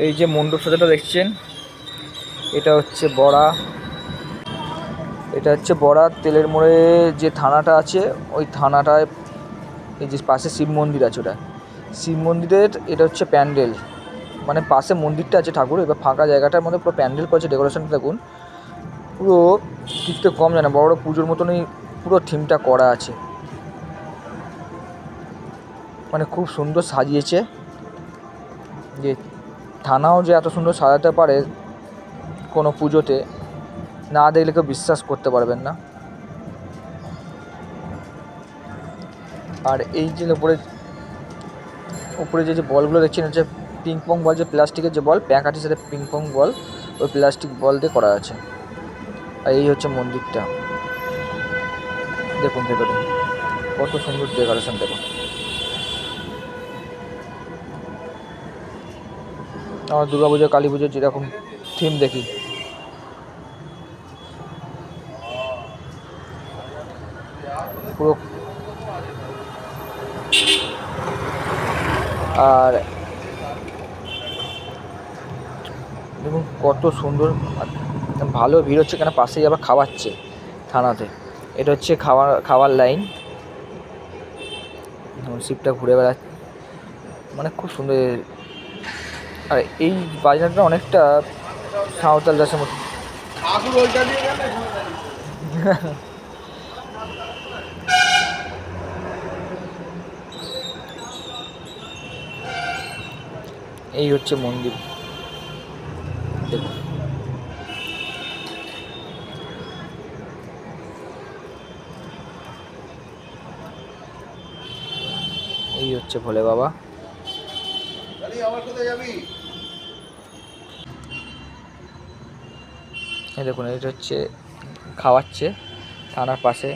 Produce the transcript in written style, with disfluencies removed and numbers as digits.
এই যে মণ্ডপ সাজাটা দেখছেন, এটা হচ্ছে বড়া। এটা হচ্ছে বড়া তেলের মোড়ে যে থানাটা আছে, ওই থানাটায় এই যে পাশে শিব মন্দির আছে, ওটা শিব মন্দিরের। এটা হচ্ছে প্যান্ডেল, মানে পাশে মন্দিরটা আছে ঠাকুর, এবার ফাঁকা জায়গাটার মধ্যে পুরো প্যান্ডেল করেছে। ডেকোরেশনটা দেখুন, পুরো কিছুতে কম জানে, বড় বড় পুজোর মতনই পুরো থিমটা করা আছে, মানে খুব সুন্দর সাজিয়েছে। যে থানাও যে এত সুন্দর সাজাতে পারে কোনো পুজোতে, না দেখলে কেউ বিশ্বাস করতে পারবেন না। আর এই যে উপরে যে বলগুলো দেখছেন, হচ্ছে পিং পং বল, যে প্লাস্টিকের যে বল, প্যাকাটির সাথে পিং পং বল, ওই প্লাস্টিক বল দিয়ে করা আছে। আর এই হচ্ছে মন্দিরটা, দেখুন ভেতরে কত সুন্দর ডেকোরেশন দেখুন। আমার দুর্গা পুজো, কালী পুজোর যেরকম থিম দেখি, পুরো। আর দেখুন কত সুন্দর, ভালো ভিড় হচ্ছে, কেন পাশেই আবার খাওয়াচ্ছে থানাতে। এটা হচ্ছে খাওয়ার লাইন, শিপটা ঘুরে বেড়াচ্ছে, মানে খুব সুন্দর। আর এই বাজনাটা অনেকটা সাঁওতাল দাসের মতো। এই হচ্ছে মন্দির, দেখুন। এই হচ্ছে ভোলে বাবা। এই দেখুন, এটা হচ্ছে খাওয়াচ্ছে থানার পাশে।